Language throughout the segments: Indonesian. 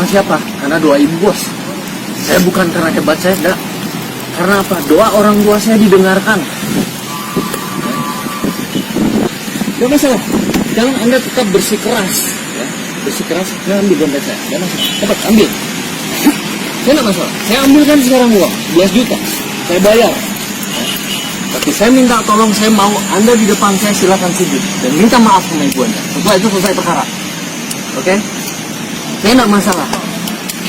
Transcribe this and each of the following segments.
Karena siapa? Karena doa ibu, bos. Saya bukan karena hebat saya, enggak. Karena apa? Doa orang tua saya didengarkan. Gak masalah. Jangan Anda tetap bersikeras, ya. Bersikeras, jangan ambil dompet saya. Gak masalah. Cepat ambil. Saya gak masalah. Saya ambilkan sekarang uang 11 juta. Saya bayar. Tapi saya minta tolong, saya mau Anda di depan saya silakan sujud dan minta maaf sama ibu Anda. Setelah itu selesai perkara. Oke? Saya gak masalah.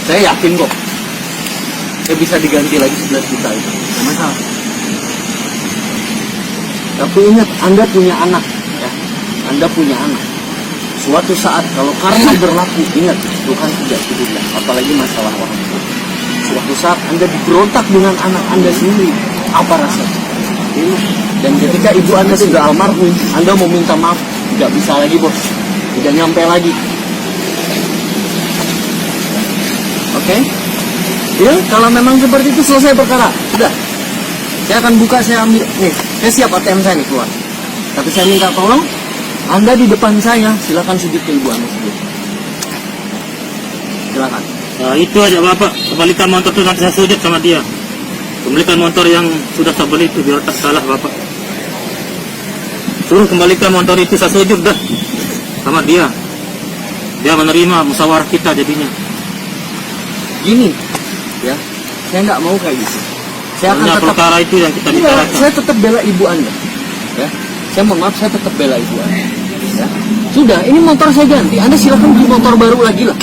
Saya yakin kok. Saya bisa diganti lagi 11 juta itu. Gak masalah. Tapi ingat, Anda punya anak. Ya. Anda punya anak. Suatu saat kalau karma berlaku, ingat, Tuhan tidak tidurlah. Apalagi masalah orang tua. Suatu saat Anda diberontak dengan anak Anda sendiri. Apa rasanya? Dan ketika ibu Anda sudah almarhum, Anda mau minta maaf, tidak bisa lagi, bos. Tidak nyampe lagi. Oke? Ya, kalau memang seperti itu selesai perkara. Sudah. Saya akan buka, saya ambil. Nih, saya siap ATM saya nih keluar. Tapi saya minta tolong, Anda di depan saya, silakan sujud ke ibu Anda sendiri. Silakan. Nah, itu aja Bapak, kembalikan motor itu nanti saya sujud sama dia. Kembalikan motor yang sudah saya beli itu, biar tak salah Bapak. Suruh kembalikan motor itu, saya sujud dah sama dia. Dia menerima musyawarah kita jadinya. Gini, ya, saya nggak mau kayak gitu. Saya akan tetap perkara itu yang kita bicarakan. Saya tetap bela ibu Anda, ya. Saya mohon maaf, saya tetap bela ibu Anda. Ya. Sudah, ini motor saya ganti. Anda silakan beli motor baru lagi lah.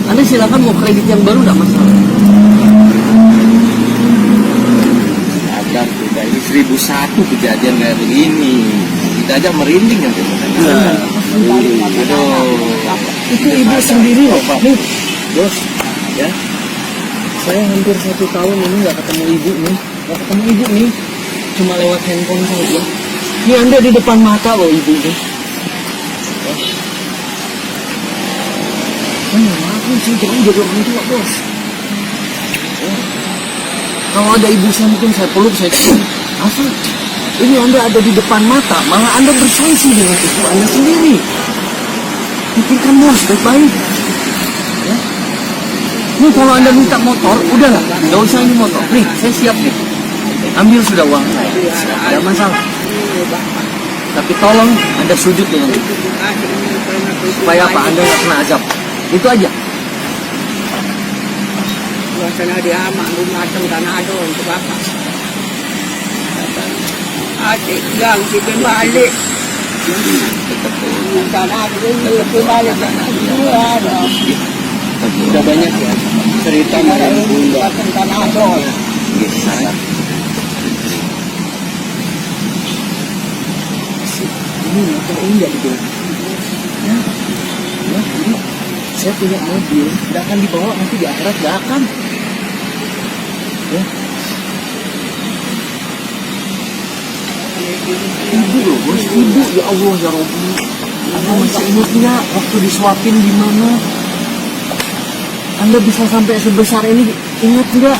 Anda silakan mau kredit yang baru, nggak masalah. Ada sudah ini 1001 kejadian kayak begini. Kita aja merinding nanti. Itu ibu sendiri loh, Pak. Nih, bos, ya. Saya hampir 1 tahun ini nggak ketemu ibu nih, cuma lewat handphone saja. Ini Anda di depan mata loh ibu nih. Ya. Maaf nih, saya jangan jadi orang tua, bos. Ya. Kalau ada ibu saya mungkin saya peluk, saya asal. Ini Anda ada di depan mata, malah Anda berselisih dengan ibu Anda sendiri. Pikirkan bos, baik-baik. Ya. Ini kalau Anda minta motor, udahlah, nggak usah ini motor. Nih, saya siap nih. Ambil sudah uang saya, tidak masalah. Tapi tolong Anda sujud dengan itu. Supaya apa? Anda nggak kena azab. Itu aja. Suasana dia macam Kanado untuk Bapak. Adik yang kita balik. Kanado itu balik. Sudah banyak ya cerita mengenai Bunda. Kanado. Ini motor ini nggak dibawa. Ya, ini saya punya mobil, nggak akan dibawa nanti di akhirat, nggak akan. Ya. Ibu loh, bos, ibu, ya Allah, ya Rabbi. Anda masih ingat nggak waktu disuapin gimana? Anda bisa sampai sebesar ini, ingat nggak?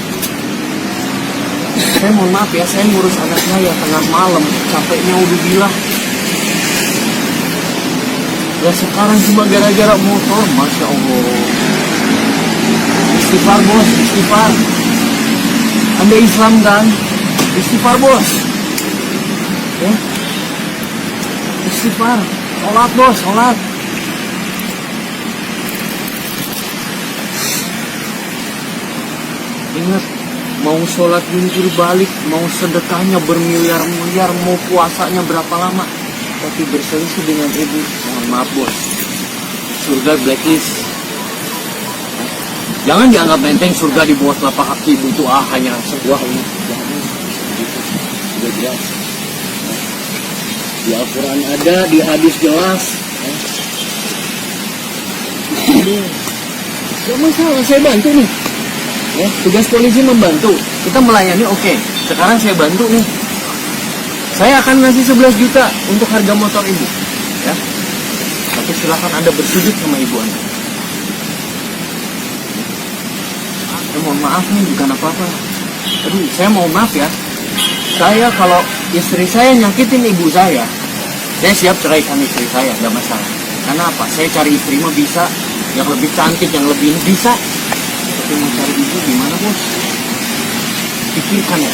Saya mohon maaf ya, saya ngurus anak saya tengah malam, capeknya udah bilang. Ya sekarang cuma gara-gara motor, Masya Allah. Istighfar bos, istighfar. Anda Islam kan? Istighfar bos. Ya. Istighfar. Sholat bos, sholat. Ingat, mau sholat jungkir balik, mau sedekahnya bermiliar-miliar, mau puasanya berapa lama, tapi berselisih dengan ibu, mohon maaf bos, surga blacklist. Jangan dianggap enteng surga di bawah telapak kaki ibu itu hanya sebuah ini. Jangan, sudah jelas. Di Al-Quran ada, di hadis jelas. Gak masalah, saya bantu nih. Ya, tugas polisi membantu, kita melayani, oke. Sekarang saya bantu nih. Saya akan ngasih 11 juta untuk harga motor ibu, ya. Tapi silakan Anda bersujud sama ibu Anda. Ya, mohon maaf nih, bukan apa-apa. Aduh, saya mohon maaf ya. Saya kalau istri saya nyakitin ibu saya siap ceraikan istri saya, nggak masalah. Karena apa? Saya cari istri mah bisa, yang lebih cantik, yang lebih ini bisa. Tapi mau cari ibu gimana bos? Pikirkan ya.